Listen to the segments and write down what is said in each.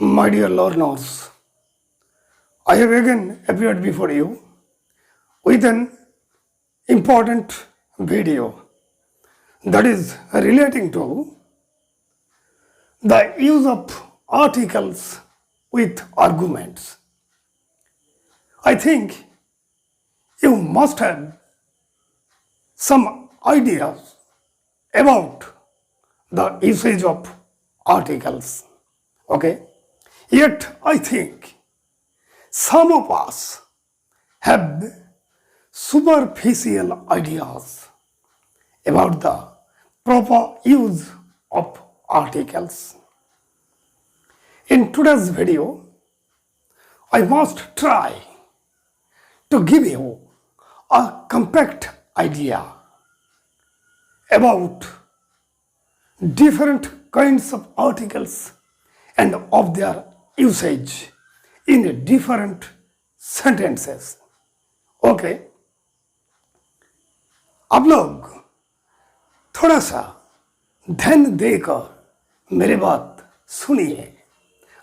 My dear learners, I have again appeared before you with an important video that is relating to the use of articles with arguments. I think you must have some ideas about the usage of articles. Okay? Yet I think some of us have superficial ideas about the proper use of articles. In today's video, I must try to give you a compact idea about different kinds of articles and of their usage in different sentences. Okay आप लोग थोड़ा सा ध्यान देकर मेरे बात सुनिए.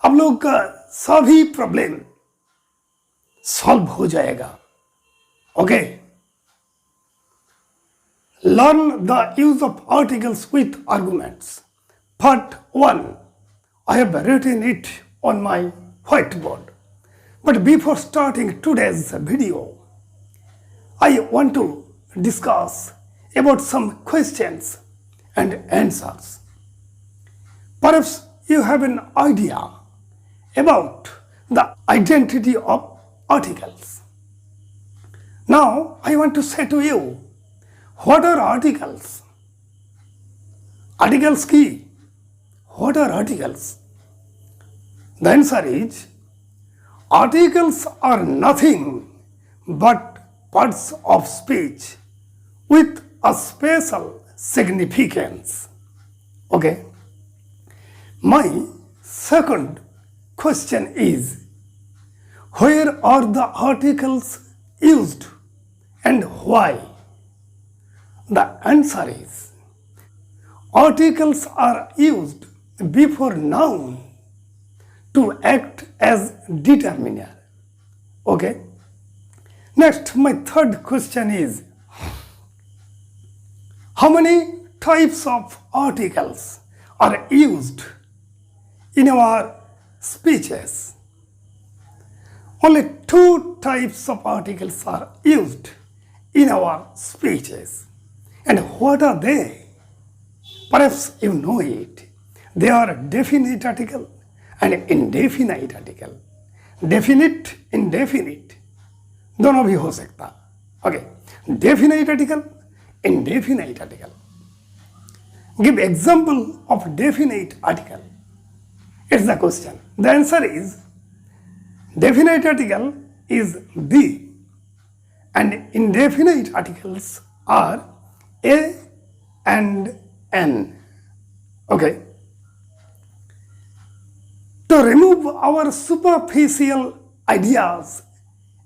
आप लोग का सभी प्रॉब्लम सॉल्व हो जाएगा. Okay learn the use of articles with arguments. Part 1 I have written it on my whiteboard. But before starting today's video, I want to discuss about some questions and answers. Perhaps you have an idea about the identity of articles. Now I want to say to you, what are articles? Articles key. What are articles? The answer is, articles are nothing but parts of speech with a special significance. Okay? My second question is, where are the articles used and why? The answer is, articles are used before noun to act as determiner. Okay? Next, my third question is, how many types of articles are used in our speeches? Only 2 types of articles are used in our speeches. And what are they? Perhaps you know it. They are definite article and indefinite article. Definite, indefinite, दोनों भी हो सकता. Okay, definite article, indefinite article. Give example of definite article. It's the question. The answer is, definite article is the, and indefinite articles are a and n. Okay. To remove our superficial ideas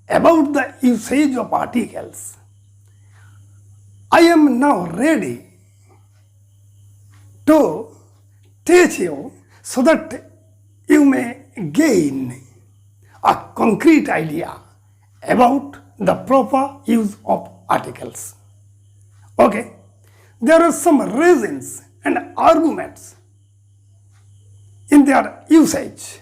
about the usage of articles, I am now ready to teach you so that you may gain a concrete idea about the proper use of articles. Okay, there are some reasons and arguments in their usage.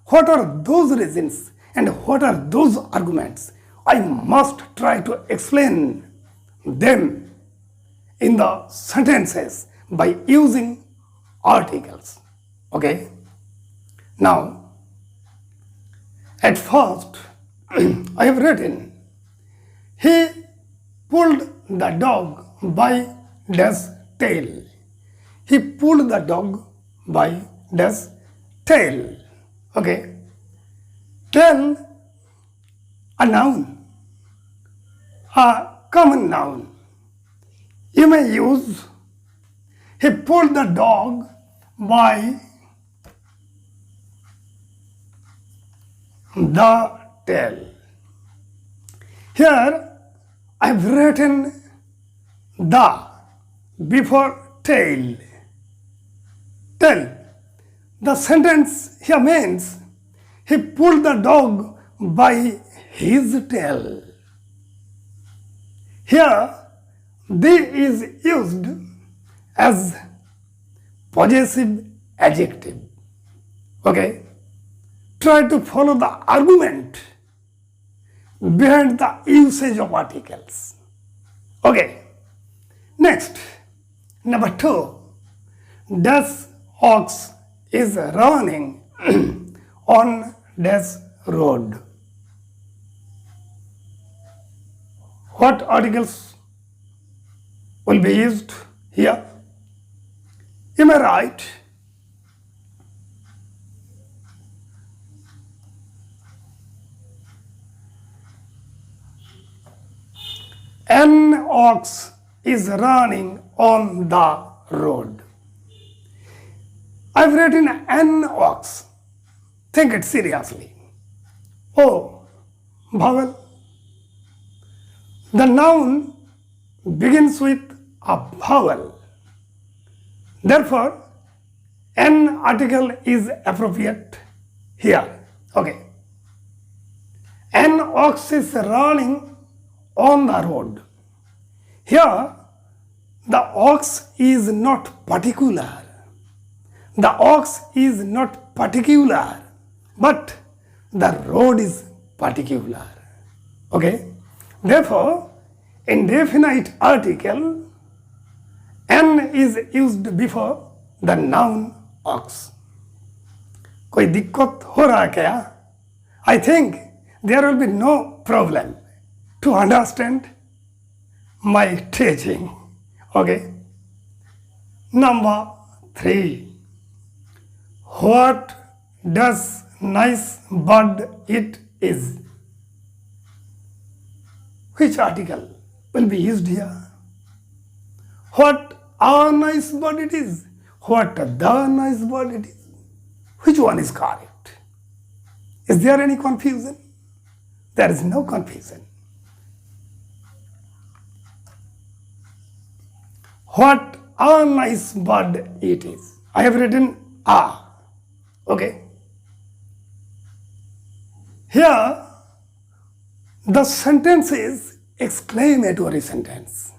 What are those reasons and what are those arguments? I must try to explain them in the sentences by using articles. Okay? Now, at first, I have written, he pulled the dog by dash tail. He pulled the dog by dash tail. Okay. Tail, a noun, a common noun. You may use, he pulled the dog by the tail. Here I have written the before tail. Tail. The sentence here means he pulled the dog by his tail. Here, they is used as possessive adjective. Okay? Try to follow the argument behind the usage of articles. Okay. Next, number 2. Dash ox is running on dash road. What articles will be used here? Am I right? An ox is running on the road. I've written an ox. Think it seriously. Oh, vowel. The noun begins with a vowel. Therefore, an article is appropriate here. Okay. An ox is running on the road. Here, the ox is not particular. The ox is not particular, but the road is particular. Okay? Therefore, indefinite article an is used before the noun ox. कोई दिक्कत हो रहा है क्या? I think there will be no problem to understand my teaching. Okay? Number 3. What does nice bird it is? Which article will be used here? What a nice bird it is? What the nice bird it is? Which one is correct? Is there any confusion? There is no confusion. What a nice bird it is. I have written a. Okay. Here, the sentence is exclamatory sentence.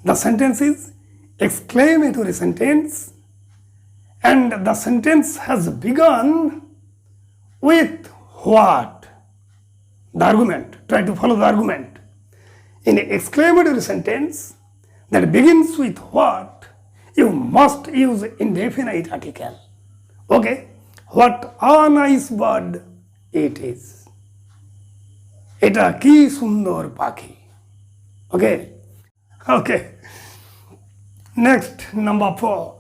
The sentence is exclamatory sentence, and the sentence has begun with what? The argument. Try to follow the argument. In an exclamatory sentence that begins with what, you must use indefinite article. Okay? What a nice bird it is. এটা কি সুন্দর পাখি. Okay? Okay. Next, number 4.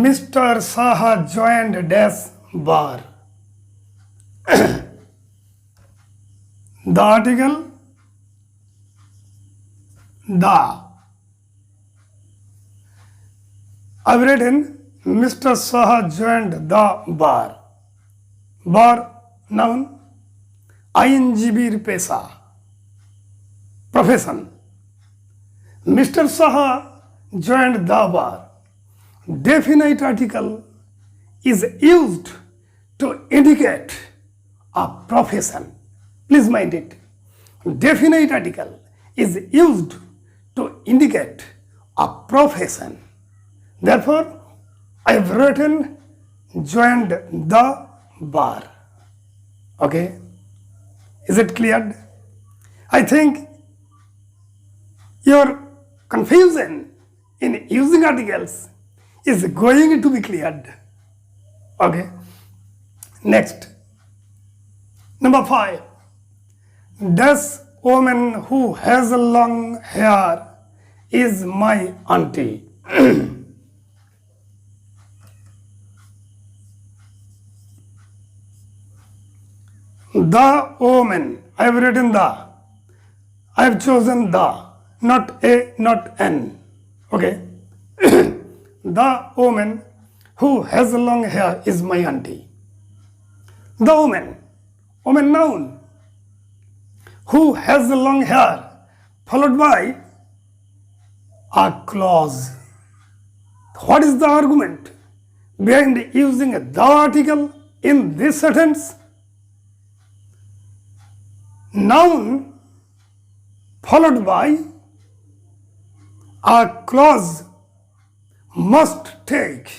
Mr. Saha joined dash bar. The article the. I've written Mr. Saha joined the bar. Bar, noun, INGB पेशा, profession. Mr. Saha joined the bar. Definite article is used to indicate a profession. Please mind it. Definite article is used to indicate a profession. Therefore, I have written joined the bar. Okay? Is it cleared? I think your confusion in using articles is going to be cleared. Okay? Next. Number 5. This woman who has long hair is my auntie. The woman, I have written the. I have chosen the, not a, not an. Okay? The woman who has long hair is my auntie. The woman noun, who has long hair, followed by a clause. What is the argument behind using the article in this sentence? Noun followed by a clause must take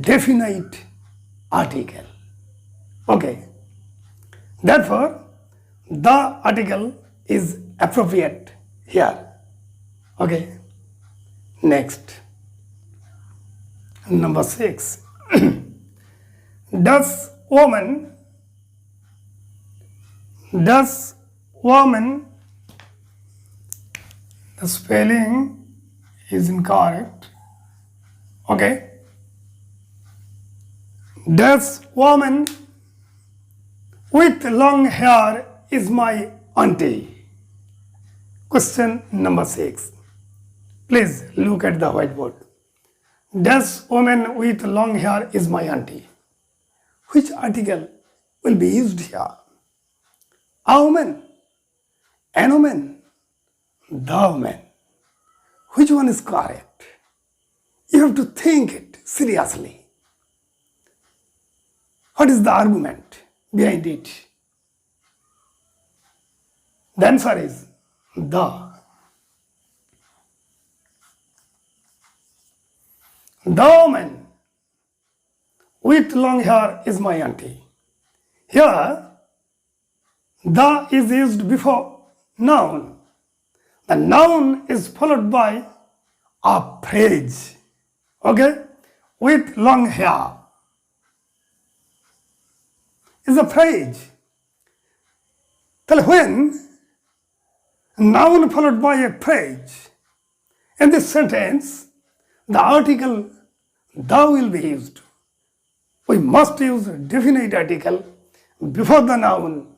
definite article. Okay. Therefore, the article is appropriate here. Okay. Next. Number 6. Does woman, the spelling is incorrect. Okay. Does woman with long hair is my auntie? Question number 6. Please look at the whiteboard. Does woman with long hair is my auntie? Which article will be used here? A woman, an woman, the woman. Which one is correct? You have to think it seriously. What is the argument behind it? The answer is the. The woman with long hair is my auntie. Here, the is used before noun. The noun is followed by a phrase. Okay? With long hair is a phrase. Tell when noun followed by a phrase, in this sentence, the article the will be used. We must use definite article before the noun,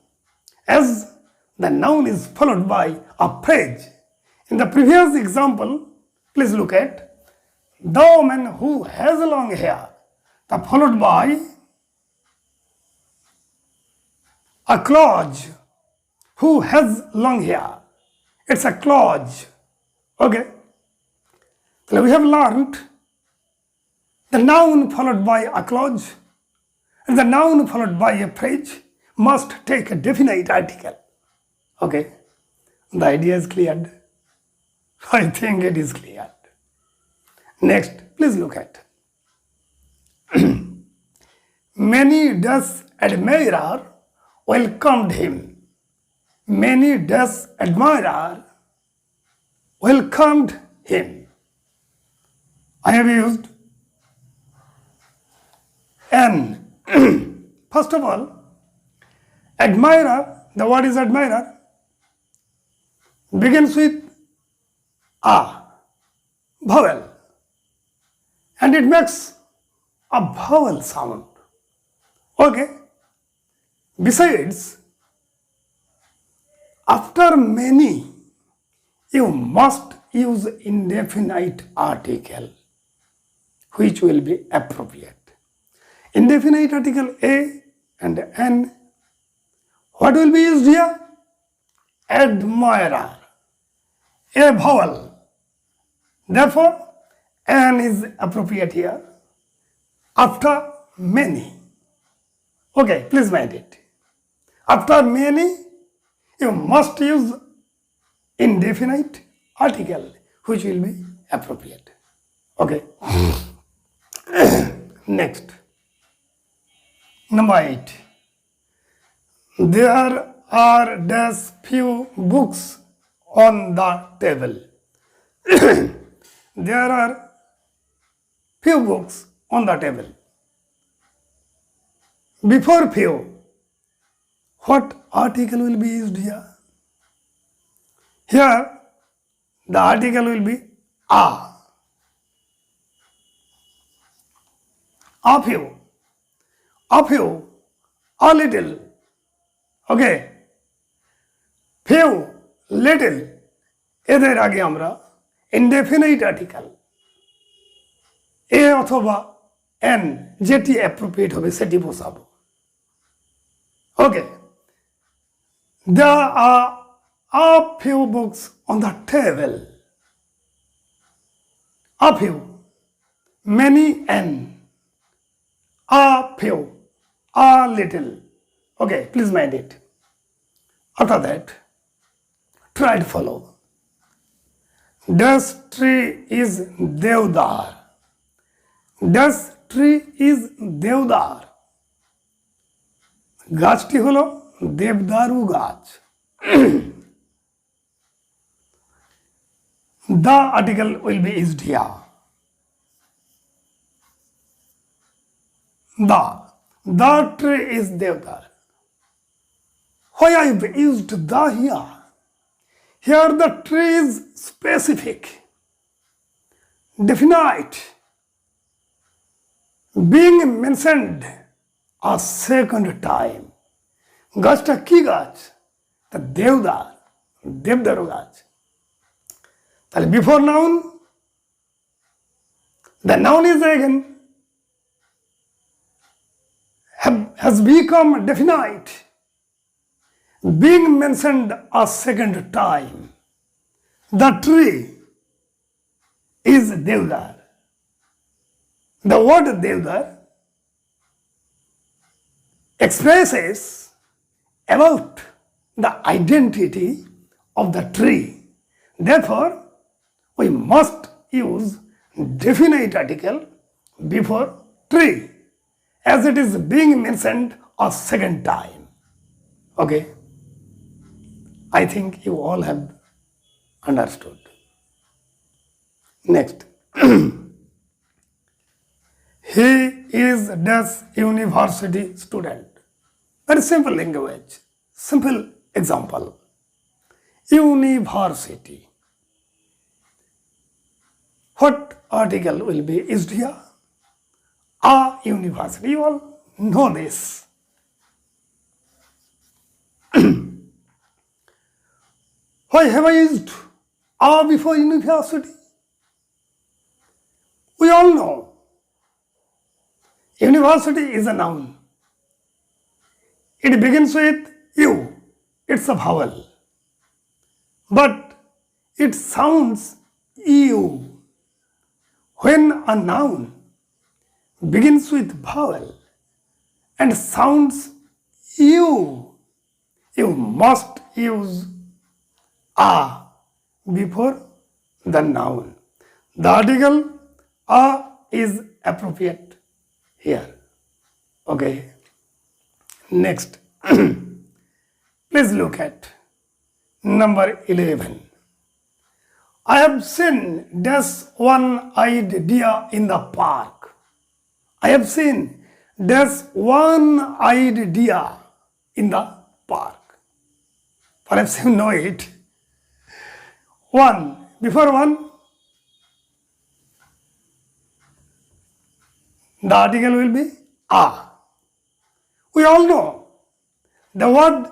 as the noun is followed by a phrase. In the previous example, please look at the woman who has long hair, the followed by a clause who has long hair. It's a clause. Okay. So we have learned the noun followed by a clause and the noun followed by a phrase must take a definite article. Okay. The idea is cleared. I think it is cleared. Next, please look at. Many Dutch admirer welcomed him. Many Dutch admirer welcomed him. I have used an. First of all, admirer, the word is admirer, begins with a vowel and it makes a vowel sound. Okay. Besides, after many, you must use indefinite article, which will be appropriate. Indefinite article a and an. What will be used here? Admirer, a vowel. Therefore, an is appropriate here. After many. Okay, please mind it. After many, you must use indefinite article, which will be appropriate. Okay. Next. Number 8. There are dash few books on the table. There are few books on the table. Before few, what article will be used here? Here, the article will be a. A few, a little. Okay. Few, little. এদের আগে আমরা indefinite article এ অথবা N যেটি appropriate হবে সেটি বসাবো। ওকে। There are a few books on the table. A few, many, and. a few, a little. Okay, please mind it. After that, try to follow. This tree is Devdar. This tree is Devdar. গাছটি হলো দেবদারু গাছ। The article will be used here. The tree is Devdar. Why I've used the here? Here the tree is specific, definite, being mentioned a second time. গাছটা কি গাছ? তা দেবদারু গাছ। তাহলে before noun, the noun is again has become definite, being mentioned a second time. The tree is Devdar. The word Devdar expresses about the identity of the tree. Therefore, we must use definite article before tree as it is being mentioned a second time. Okay? I think you all have understood. Next. He is dash university student. Very simple language. Simple example. University. What article will be used here? A university. You all know this. Why have I used a before university? We all know university is a noun. It begins with U. It's a vowel. But it sounds EU. When a noun begins with vowel and sounds U, you must use a before the noun. The article a is appropriate here. Okay. Next. Please look at number 11. I have seen dash one-eyed deer in the park. I have seen dash one-eyed deer in the park. Perhaps you know it. One, before one, the article will be a. We all know the word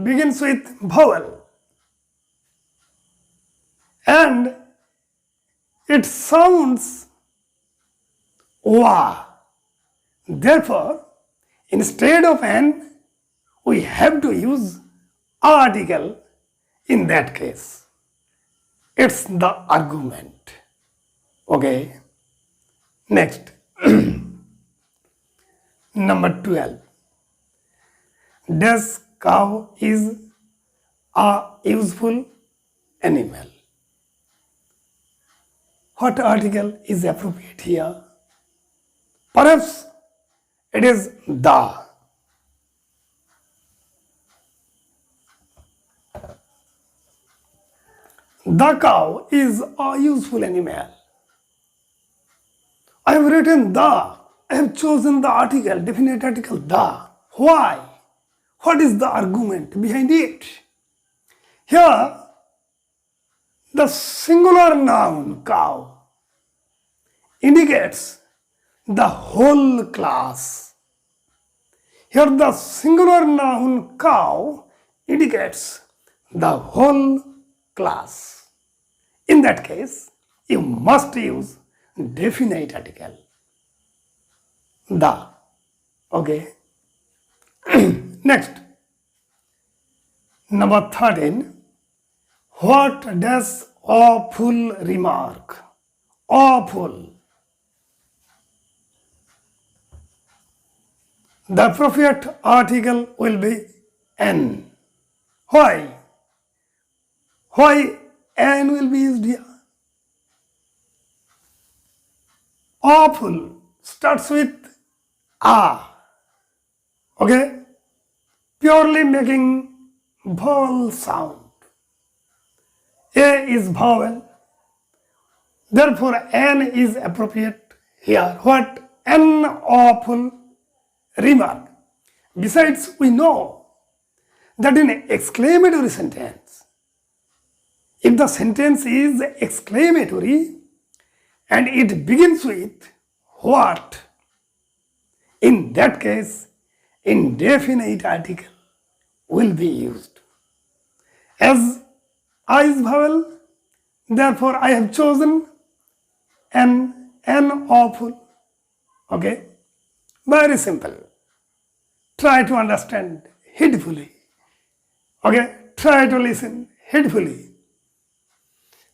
begins with vowel and it sounds wa. Therefore, instead of an, we have to use a article in that case. It's the argument. Okay. Next. Number 12. This cow is a useful animal. What article is appropriate here? Perhaps it is the. The cow is a useful animal. I have written the. I have chosen the article, definite article the. Why? What is the argument behind it? Here, the singular noun cow indicates the whole class. Here, the singular noun cow indicates the whole class. In that case, you must use definite article the. Okay. Next. Number 13. What does awful remark? Awful. The appropriate article will be an. Why? Why an will be used here? Awful starts with a. Okay? Purely making vowel sound. A is vowel. Therefore, an is appropriate here. What? An awful remark. Besides, we know that in exclamatory sentence, if the sentence is exclamatory and it begins with what, in that case, indefinite article will be used. As I is vowel, therefore I have chosen an awful. Okay? Very simple. Try to understand heedfully. Okay? Try to listen heedfully.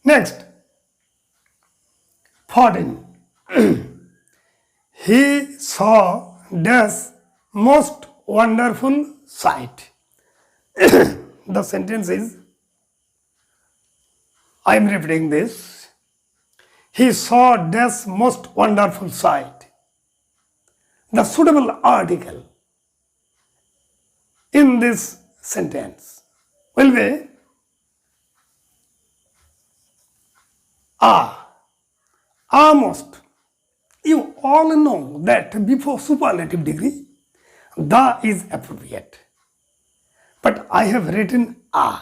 Next, 14. He saw dash most wonderful sight. The sentence is, I am repeating this. He saw dash most wonderful sight. The suitable article in this sentence will be a. Almost. You all know that before superlative degree, the is appropriate. But I have written a.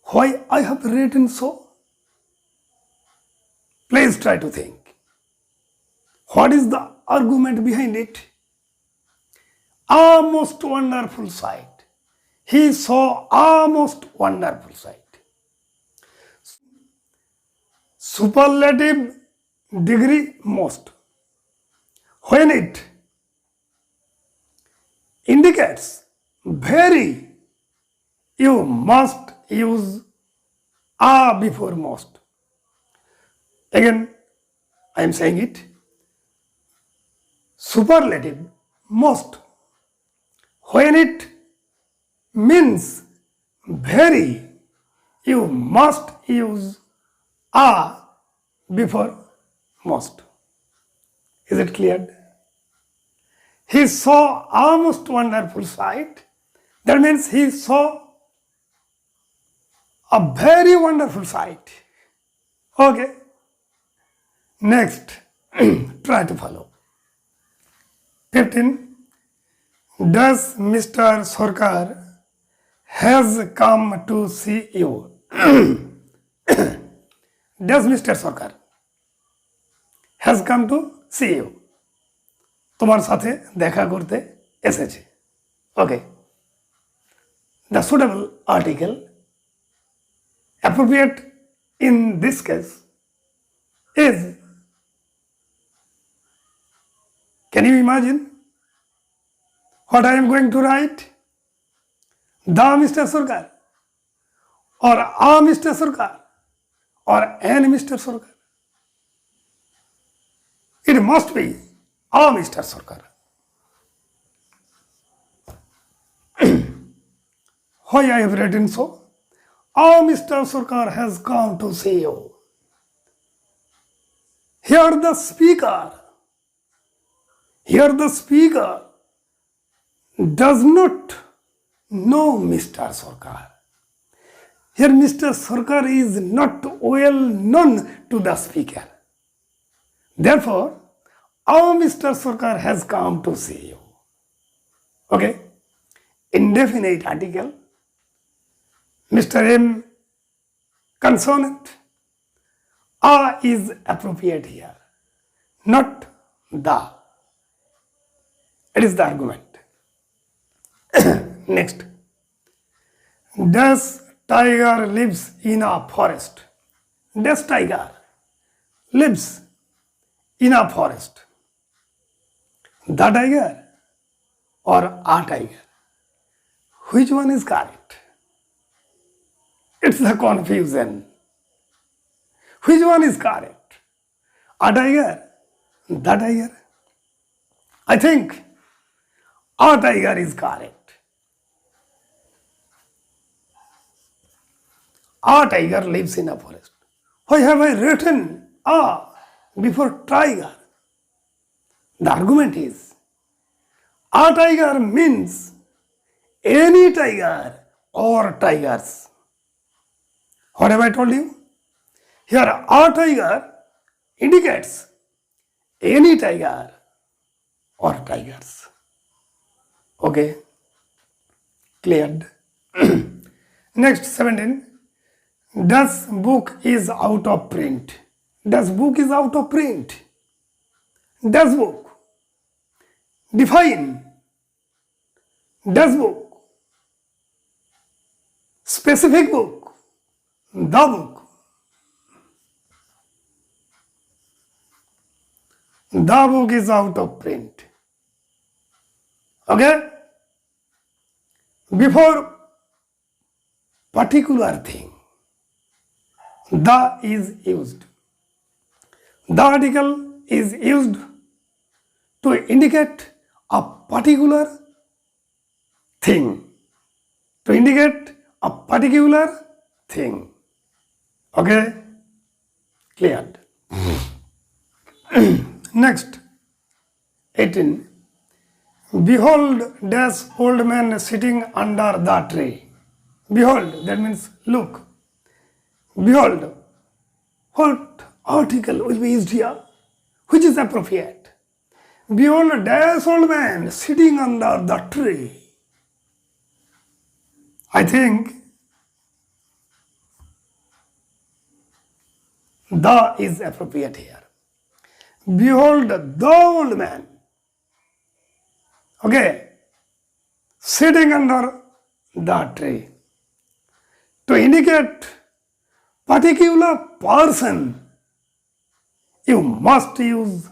Why I have written so? Please try to think. What is the argument behind it? A most wonderful sight. He saw a most wonderful sight. Superlative degree most. When it indicates very, you must use a before most. Again, I am saying it. Superlative most. When it means very, you must use a before most. Is it clear? He saw a most wonderful sight. That means he saw a very wonderful sight. Okay. Next, try to follow. 15. Does Mr. Sarkar has come to see you? Does Mr. Sarkar has come to see you? তোমার সাথে দেখা করতে এসেছে। Okay. The suitable article appropriate in this case is, can you imagine what I am going to write? The Mr. Sarkar or a Mr. Sarkar or an Mr. Sarkar. It must be a Mr. Sarkar. Why I have written so? A Mr. Sarkar has come to see you. Here the speaker does not know Mr. Sarkar. Here Mr. Sarkar is not well known to the speaker. Therefore, our Mr. Sarkar has come to see you. Okay? Indefinite article. Mr. M consonant. A is appropriate here, not the. It is the argument. Next. Does tiger lives in a forest? Does tiger lives in a forest? The tiger or a tiger? Which one is correct? It's the confusion. Which one is correct? A tiger? The tiger? I think A tiger is correct. A tiger lives in a forest. Why have I written A before tiger? The argument is a tiger means any tiger or tigers. What have I told you? Here, a tiger indicates any tiger or tigers. Okay, cleared. Next, 17. Das book is out of print. Das book is out of print. Das book. Define. Das book. Specific book. The book. The book is out of print. Okay? Before particular thing, the is used. The article is used to indicate a particular thing. To indicate a particular thing. Okay? Cleared. Next, 18. Behold, dash old man sitting under the tree. Behold, that means look. Behold, what article will be used here? Which is appropriate? Behold, dash old man sitting under the tree. I think the is appropriate here. Behold, the old man. Okay, sitting under the tree. To indicate particular person, you must use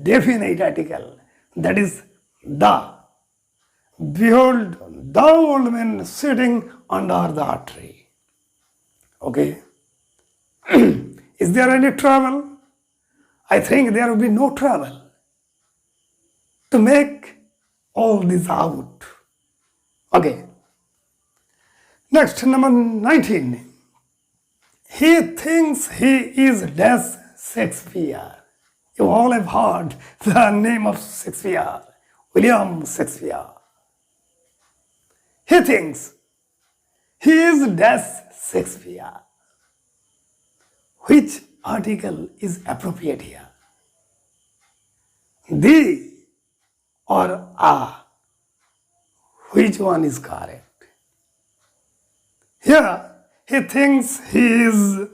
definite article, that is the. Behold, the old man sitting under the tree. Okay. Is there any trouble? I think there will be no trouble to make all this out. Okay. Next, number 19. He thinks he is dash Shakespeare. You all have heard the name of Shakespeare, William Shakespeare. He thinks he is dash Shakespeare. Which article is appropriate here? The or a? Which one is correct? Here, he thinks he is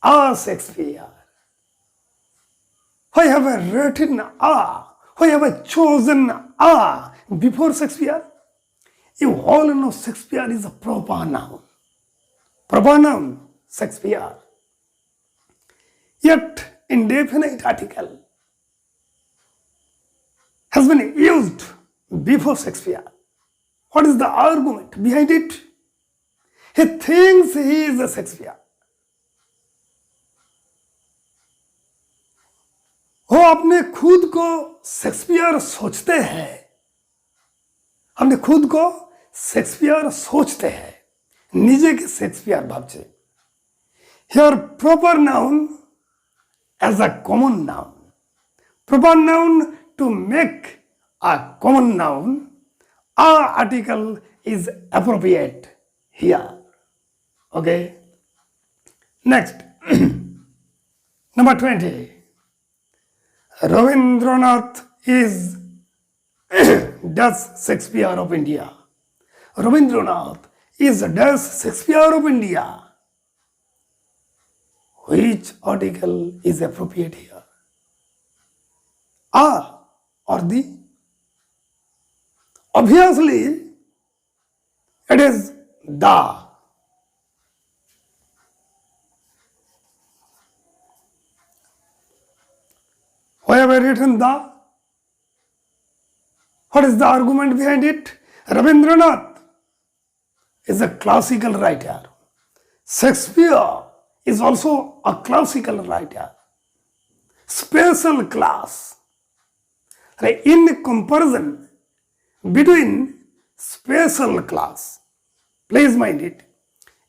a Shakespeare. Why have I written a? Why have I chosen a before Shakespeare? You all know Shakespeare is a proper noun. Proper noun, Shakespeare. Yet, indefinite article has been used before Shakespeare. What is the argument behind it? He thinks he is a Shakespeare. वो अपने खुद को Shakespeare सोचते हैं, अपने खुद को Shakespeare सोचते हैं, निजे के Shakespeare भावचे. Here proper noun as a common noun. Proper noun to make a common noun, a article is appropriate here. Okay. Next, number 20. Rabindranath is dash Shakespeare of India. Rabindranath is dash Shakespeare of India. Which article is appropriate here? A or the? Obviously, it is the. Why have I written the? What is the argument behind it? Rabindranath is a classical writer. Shakespeare is also a classical writer. Special class. In comparison between special class, please mind it,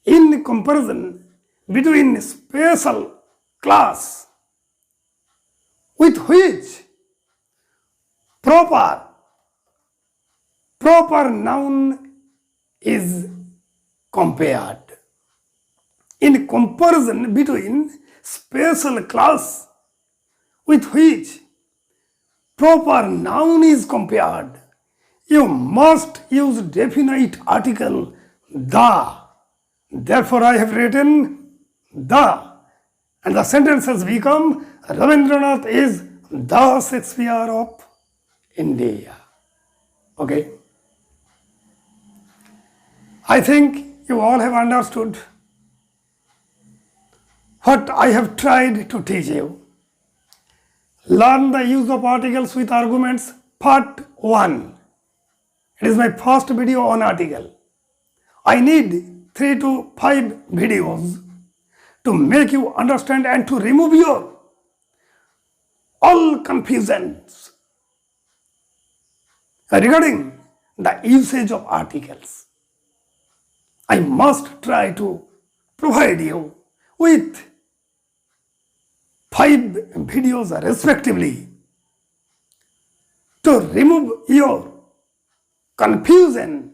in comparison between special class with which proper noun is compared. In comparison between special class with which proper noun is compared, you must use definite article the. Therefore, I have written the, and the sentence has become Ravindranath is the Shakespeare of India. Okay. I think you all have understood what I have tried to teach you. Learn the use of articles with arguments, part 1. It is my first video on article. I need 3 to 5 videos to make you understand and to remove your all confusions regarding the usage of articles. I must try to provide you with 5 videos respectively to remove your confusion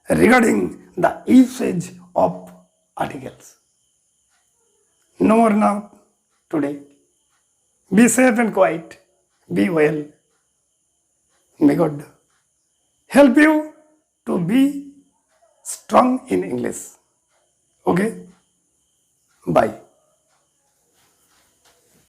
regarding the usage of articles. No more now today. Be safe and quiet. Be well. May God help you to be strong in English. Okay? Bye.